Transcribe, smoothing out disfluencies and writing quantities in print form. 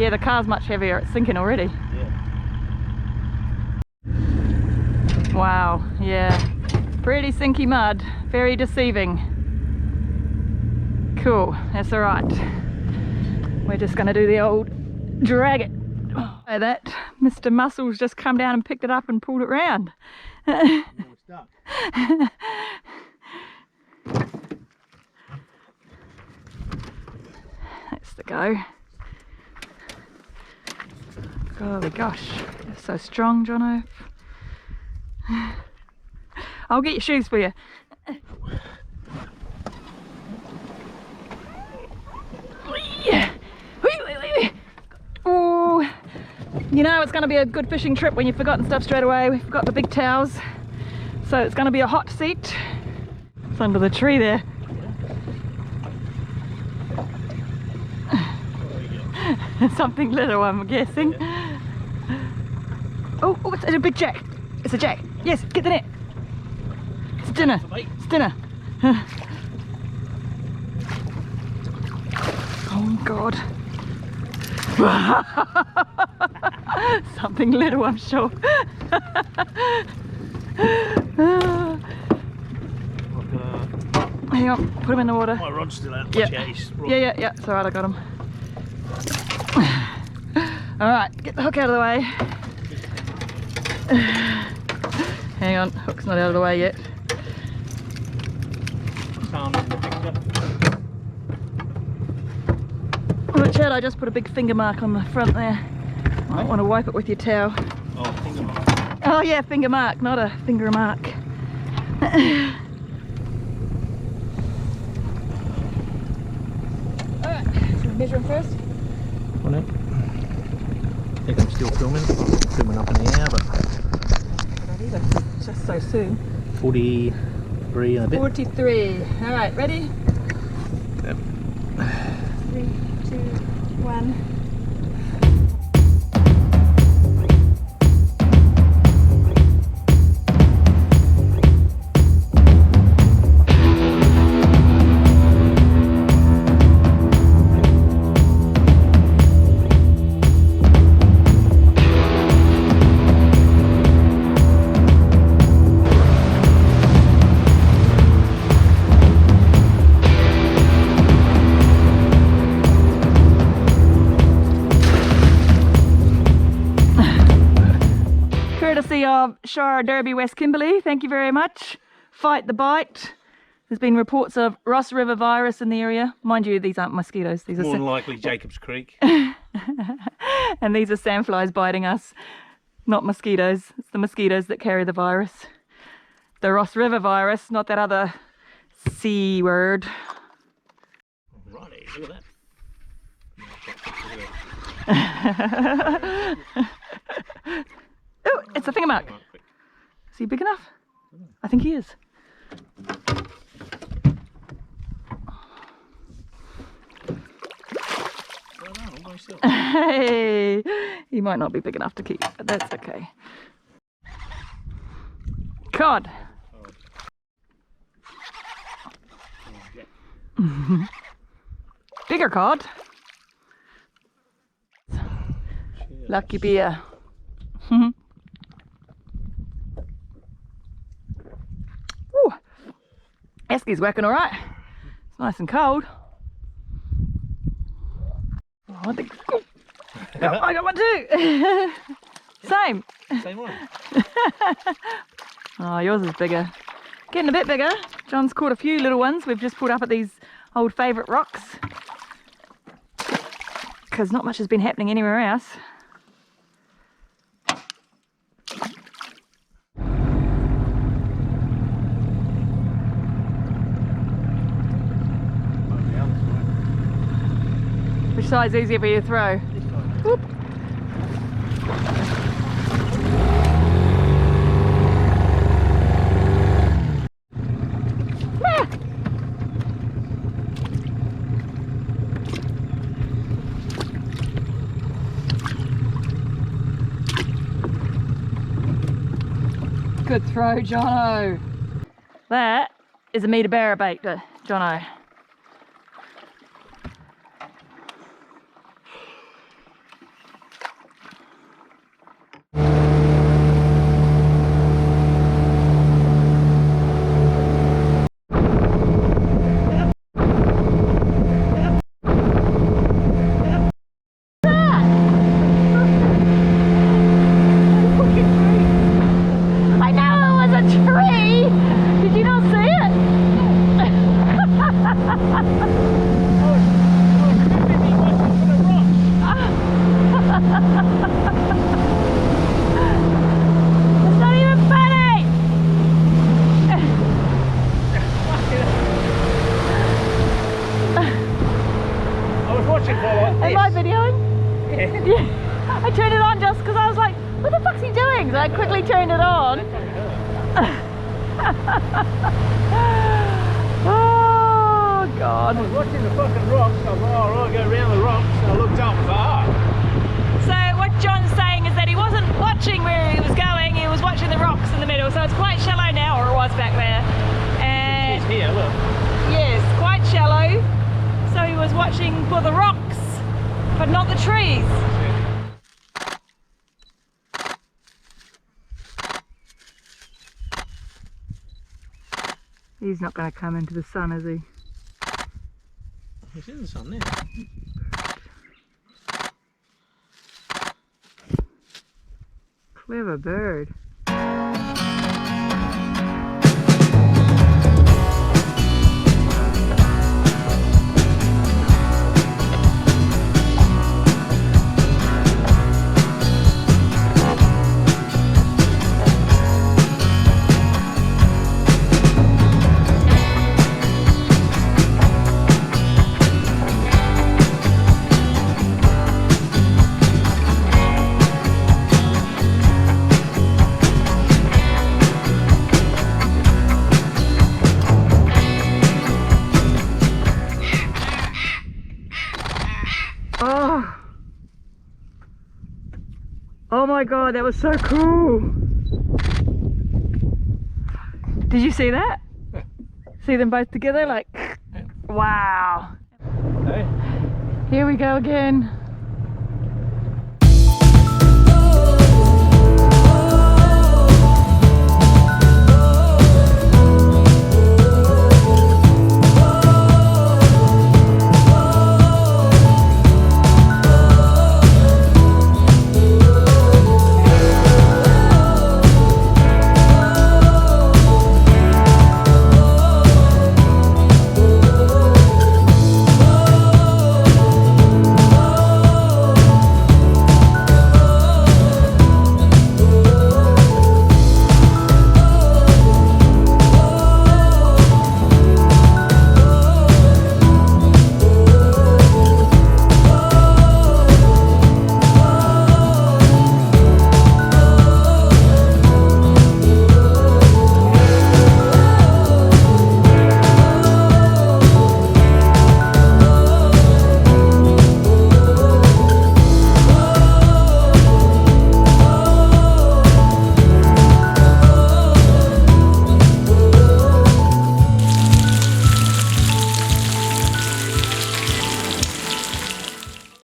Yeah, the car's much heavier. It's sinking already. Yeah. Wow, yeah. Pretty sinky mud. Very deceiving. Cool, that's all right. We're just going to do the old drag it. Oh, that Mr. Muscles just come down and picked it up and pulled it round. We're stuck. That's the go. Golly gosh, you're so strong, Jono. I'll get your shoes for you. Yeah. Oh, you know it's going to be a good fishing trip when you've forgotten stuff straight away. We've got the big towels, so it's going to be a hot seat. It's under the tree there. Something little, I'm guessing. Oh, it's a big jack. It's a jack. Yes, get the net. It's dinner. It's dinner. Oh God. Something little, I'm sure. Hang on, put him in the water. My rod's still out. Yeah. Yeah, Yeah. It's alright, I got him. Alright, get the hook out of the way. Hang on, hook's not out of the way yet. Watch out, I just put a big finger mark on the front there. You might want to wipe it with your towel. Oh, finger mark. Oh yeah, finger mark, not a finger mark. Alright, so we measure him first. On it. I think I'm still filming. I'm filming up in the air, but It's just so soon. 43 and a bit. 43. Alright, ready? Yep. 3, 2, 1. Courtesy of Shire Derby West Kimberley, thank you very much. Fight the bite. There's been reports of Ross River virus in the area. Mind you, these aren't mosquitoes. These More are than likely Jacobs Creek. and these are sandflies biting us, not mosquitoes. It's the mosquitoes that carry the virus. The Ross River virus, not that other C word. Righty, look at that. Oh, it's a finger mark. Is he big enough? I think he is. Hey, he might not be big enough to keep, but that's okay. Cod. Bigger cod. Lucky beer. Ooh, Esky's working all right. It's nice and cold. Oh, I think. Oh, I got one too. Same. Same one. Oh, yours is bigger. Getting a bit bigger. John's caught a few little ones. We've just pulled up at these old favourite rocks because not much has been happening anywhere else. Which side's easier for you to throw? Whoop. Ah. Good throw, Jono. That is a meter barra bait, Jono. Yeah, I turned it on just because I was like, what the fuck's he doing? So I quickly turned it on. Oh, God. I was watching the fucking rocks. I thought, oh, I'll go around the rocks. And I looked up and thought, So what John's saying is that he wasn't watching where he was going, he was watching the rocks in the middle. So it's quite shallow now, or it was back there. And it's here, look. yes, quite shallow. So he was watching for the rocks, but not the trees. He's not going to come into the sun, is he? It's in the sun there. Clever bird. Oh. Oh my God, that was so cool. Did you see that? Yeah. See them both together? Like, wow. Hey. Here we go again.